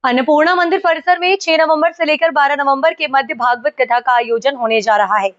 अन्नपूर्णा मंदिर परिसर में 6 नवंबर से लेकर 12 नवंबर के मध्य भागवत कथा का आयोजन होने जा रहा है।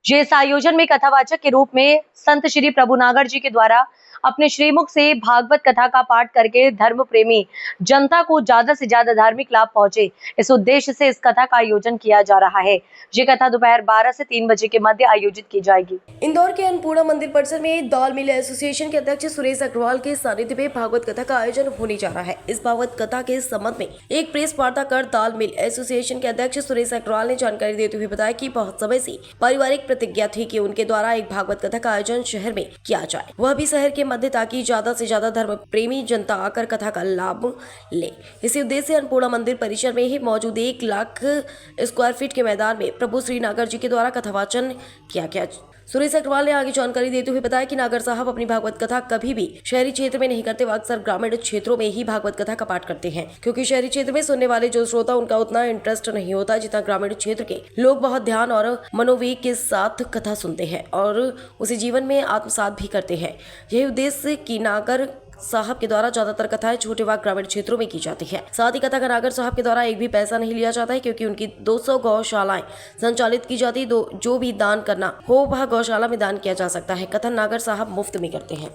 जिस आयोजन में कथावाचक के रूप में संत श्री प्रभु नागर जी के द्वारा अपने श्रीमुख से भागवत कथा का पाठ करके धर्म प्रेमी जनता को ज्यादा से ज्यादा धार्मिक लाभ पहुंचे, इस उद्देश्य से इस कथा का आयोजन किया जा रहा है। ये कथा दोपहर 12 से 3 बजे के मध्य आयोजित की जाएगी। इंदौर के अन्नपूर्णा मंदिर परिसर में दाल मिल एसोसिएशन के अध्यक्ष सुरेश अग्रवाल के सानिध्य में भागवत कथा का आयोजन होने जा रहा है। इस भागवत कथा के संबंध में एक प्रेस वार्ता कर दाल मिल एसोसिएशन के अध्यक्ष सुरेश अग्रवाल ने जानकारी देते हुए बताया कि बहुत समय से पारिवारिक प्रतिज्ञा थी कि उनके द्वारा एक भागवत कथा का आयोजन शहर में किया जाए, वह भी शहर के मध्य, ताकि ज्यादा से ज्यादा धर्म प्रेमी जनता आकर कथा का लाभ ले। इसी उद्देश्य से अन्नपूर्णा मंदिर परिसर में ही मौजूद 1 लाख स्क्वायर फीट के मैदान में प्रभु श्री नागर जी के द्वारा कथावाचन किया गया। सुरेश अग्रवाल ने आगे जानकारी देते हुए बताया कि नागर साहब अपनी भागवत कथा कभी भी शहरी क्षेत्र में नहीं करते, वह अक्सर ग्रामीण क्षेत्रों में ही भागवत कथा का पाठ करते हैं, क्योंकि शहरी क्षेत्र में सुनने वाले जो श्रोता उनका उतना इंटरेस्ट नहीं होता जितना ग्रामीण क्षेत्र के लोग बहुत ध्यान और मनोवेग के साथ कथा सुनते हैं और उसे जीवन में आत्मसात भी करते हैं। यही उद्देश्य की नागर साहब के द्वारा ज्यादातर कथाएं छोटे व ग्रामीण क्षेत्रों में की जाती है। साथ ही कथा का नागर साहब के द्वारा एक भी पैसा नहीं लिया जाता है, क्योंकि उनकी 200 गौशालाएं संचालित की जाती। जो भी दान करना हो वह गौशाला में दान किया जा सकता है। कथा नागर साहब मुफ्त में करते हैं।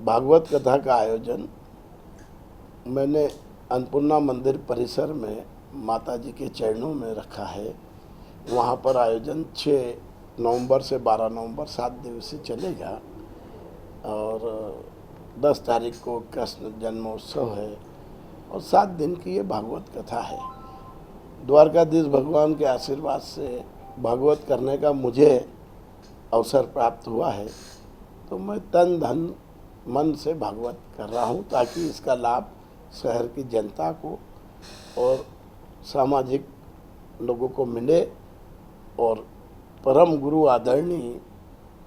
भागवत कथा का आयोजन मैंने अन्नपूर्णा मंदिर परिसर में माता जी के चरणों में रखा है। वहाँ पर आयोजन 6 नवंबर से 12 नवंबर 7 दिवसीय चलेगा और 10 तारीख को कृष्ण जन्मोत्सव है और 7 दिन की ये भागवत कथा है। द्वारकाधीश भगवान के आशीर्वाद से भागवत करने का मुझे अवसर प्राप्त हुआ है, तो मैं तन धन मन से भागवत कर रहा हूँ, ताकि इसका लाभ शहर की जनता को और सामाजिक लोगों को मिले और परम गुरु आदरणीय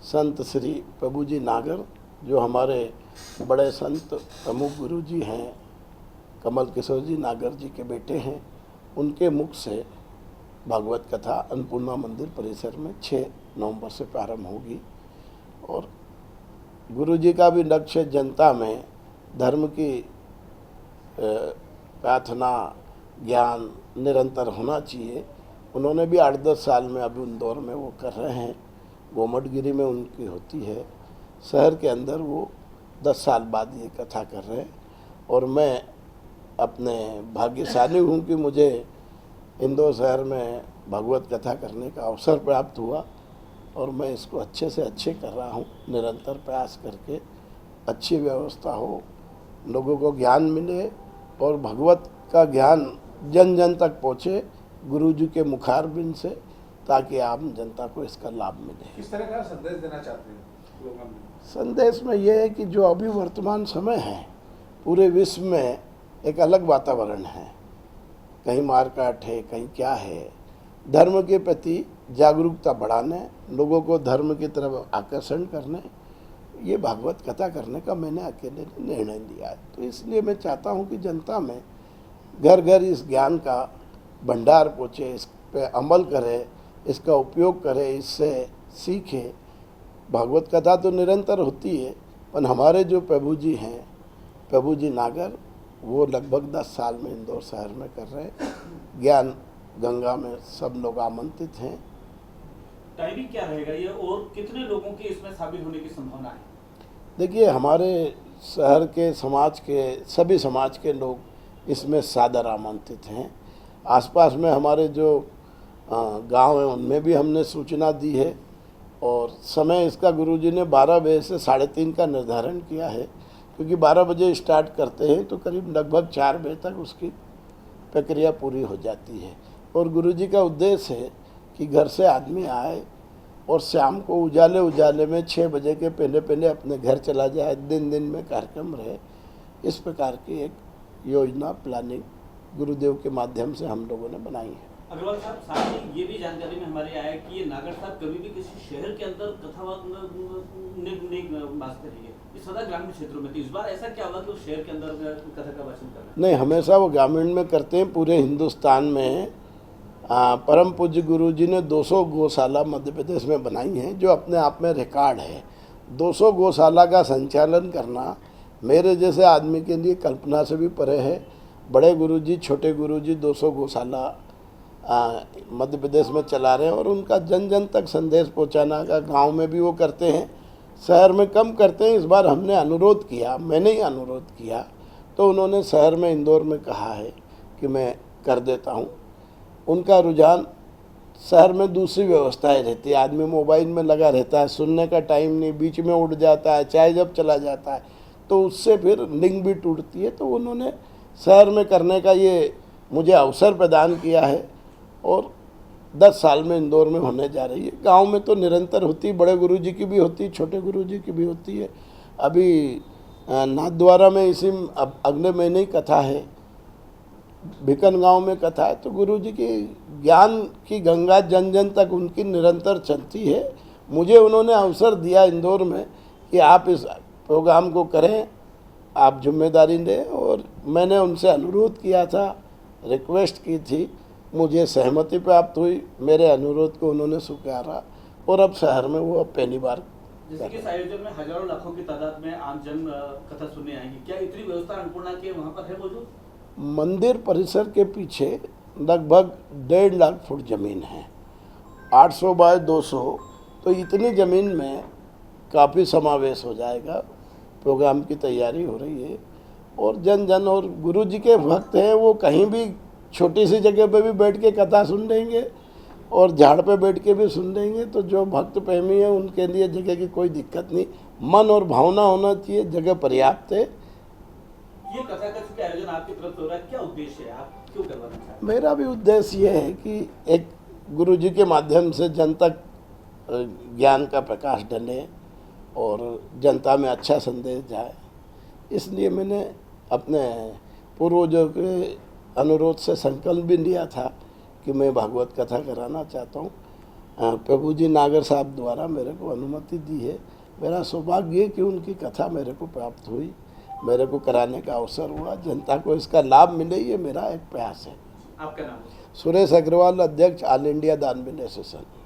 संत श्री प्रभु जी नागर, जो हमारे बड़े संत प्रमुख गुरु जी हैं, कमल किशोर जी नागर जी के बेटे हैं, उनके मुख से भागवत कथा अन्नपूर्णा मंदिर परिसर में 6 नवंबर से प्रारंभ होगी। और गुरु जी का भी लक्ष्य जनता में धर्म की प्रार्थना ज्ञान निरंतर होना चाहिए। उन्होंने भी 8-10 साल में अभी इंदौर में वो कर रहे हैं, गोमटगिरी में उनकी होती है, शहर के अंदर वो 10 साल बाद ये कथा कर रहे हैं। और मैं अपने भाग्यशाली हूँ कि मुझे इंदौर शहर में भागवत कथा करने का अवसर प्राप्त हुआ और मैं इसको अच्छे से अच्छे कर रहा हूँ, निरंतर प्रयास करके अच्छी व्यवस्था हो, लोगों को ज्ञान मिले और भगवत का ज्ञान जन जन तक पहुँचे गुरु जी के मुखारबिंद से, ताकि आम जनता को इसका लाभ मिले। किस तरह का संदेश देना चाहते हैं लोगों में? संदेश में ये है कि जो अभी वर्तमान समय है, पूरे विश्व में एक अलग वातावरण है, कहीं मारकाट है, कहीं क्या है। धर्म के प्रति जागरूकता बढ़ाने, लोगों को धर्म की तरफ आकर्षण करने, ये भागवत कथा करने का मैंने अकेले निर्णय लिया है। तो इसलिए मैं चाहता हूँ कि जनता में घर घर इस ज्ञान का भंडार पहुँचे, इस पे अमल करे, इसका उपयोग करे, इससे सीखे। भागवत कथा तो निरंतर होती है, पर हमारे जो प्रभु जी हैं, प्रभु जी नागर, वो लगभग 10 साल में इंदौर शहर में कर रहे हैं। ज्ञान गंगा में सब लोग आमंत्रित हैं। टाइमिंग क्या रहेगा ये और कितने लोगों की इसमें शामिल होने की संभावना है? देखिए, हमारे शहर के समाज के सभी समाज के लोग इसमें सादर आमंत्रित हैं। आसपास में हमारे जो गांव हैं उनमें भी हमने सूचना दी है और समय इसका गुरुजी ने 12 बजे से 3:30 का निर्धारण किया है, क्योंकि 12 बजे स्टार्ट करते हैं तो करीब लगभग 4 बजे तक उसकी प्रक्रिया पूरी हो जाती है। और गुरुजी का उद्देश्य है कि घर से आदमी आए और शाम को उजाले में 6 बजे के पहले अपने घर चला जाए, दिन में कार्यक्रम रहे। इस प्रकार की एक योजना प्लानिंग गुरुदेव के माध्यम से हम लोगों ने बनाई है। अग्रवाल साहब, साथ ही ये भी जानकारी में हमारे आया कि ये नागर साहब कभी भी किसी शहर के अंदर कथा नहीं बांधते रहिए, ये सदा ग्रामीण क्षेत्रों में थी। इस बार ऐसा क्या हुआ कि वो शहर के अंदर कथा का वाचन कर रहे हैं? नहीं, हमेशा वो ग्रामीण में करते हैं। पूरे हिंदुस्तान में परम पूज्य गुरु जी ने 200 गौशाला मध्य प्रदेश में बनाई हैं, जो अपने आप में रिकॉर्ड है। 200 गौशाला का संचालन करना मेरे जैसे आदमी के लिए कल्पना से भी परे है। बड़े गुरुजी छोटे गुरुजी 200 गौशाला मध्य प्रदेश में चला रहे हैं और उनका जन जन तक संदेश पहुंचाना का गांव में भी वो करते हैं, शहर में कम करते हैं। इस बार हमने अनुरोध किया, मैंने ही अनुरोध किया, तो उन्होंने शहर में इंदौर में कहा है कि मैं कर देता हूं। उनका रुझान शहर में दूसरी व्यवस्थाएं रहती है, आदमी मोबाइल में लगा रहता है, सुनने का टाइम नहीं, बीच में उठ जाता है, चाहे जब चला जाता है, तो उससे फिर लिंक भी टूटती है। तो उन्होंने शहर में करने का ये मुझे अवसर प्रदान किया है और 10 साल में इंदौर में होने जा रही है। गांव में तो निरंतर होती, बड़े गुरुजी की भी होती, छोटे गुरुजी की भी होती है। अभी नाथद्वारा में इसी अगले महीने ही कथा है, भिकन गांव में कथा है। तो गुरुजी की ज्ञान की गंगा जन जन तक उनकी निरंतर चलती है। मुझे उन्होंने अवसर दिया इंदौर में कि आप इस प्रोग्राम को करें, आप जिम्मेदारी लें, और मैंने उनसे अनुरोध किया था, रिक्वेस्ट की थी, मुझे सहमति प्राप्त हुई, मेरे अनुरोध को उन्होंने स्वीकारा और अब शहर में वो अब पहली बार। जैसे कि इस आयोजन में हजारों लाखों की तादाद में आम जन कथा सुनने आएंगे, क्या इतनी व्यवस्था अन्नपूर्णा के वहाँ पर है मौजूद? मंदिर परिसर के पीछे लगभग 1.5 लाख फुट जमीन है, 800 बाय 200, तो इतनी ज़मीन में काफ़ी समावेश हो जाएगा। प्रोग्राम की तैयारी हो रही है और जन जन और गुरु जी के भक्त हैं, वो कहीं भी छोटी सी जगह पे भी बैठ के कथा सुन लेंगे और झाड़ पे बैठ के भी सुन लेंगे। तो जो भक्त प्रेमी है उनके लिए जगह की कोई दिक्कत नहीं, मन और भावना होना चाहिए, जगह पर्याप्त है। ये कथा का चूंकि आयोजन आपकी तरफ से हो रहा है, क्या उद्देश्य है, आप क्यों करवाना चाहते हैं? मेरा भी उद्देश्य ये है कि एक गुरु जी के माध्यम से जन तक ज्ञान का प्रकाश डले और जनता में अच्छा संदेश जाए। इसलिए मैंने अपने पूर्वजों के अनुरोध से संकल्प भी लिया था कि मैं भागवत कथा कराना चाहता हूँ। प्रभु जी नागर साहब द्वारा मेरे को अनुमति दी है। मेरा सौभाग्य है कि उनकी कथा मेरे को प्राप्त हुई, मेरे को कराने का अवसर हुआ, जनता को इसका लाभ मिले, ये मेरा एक प्रयास है। आपका नाम? सुरेश अग्रवाल, अध्यक्ष ऑल इंडिया दानवीर एसोसिएशन।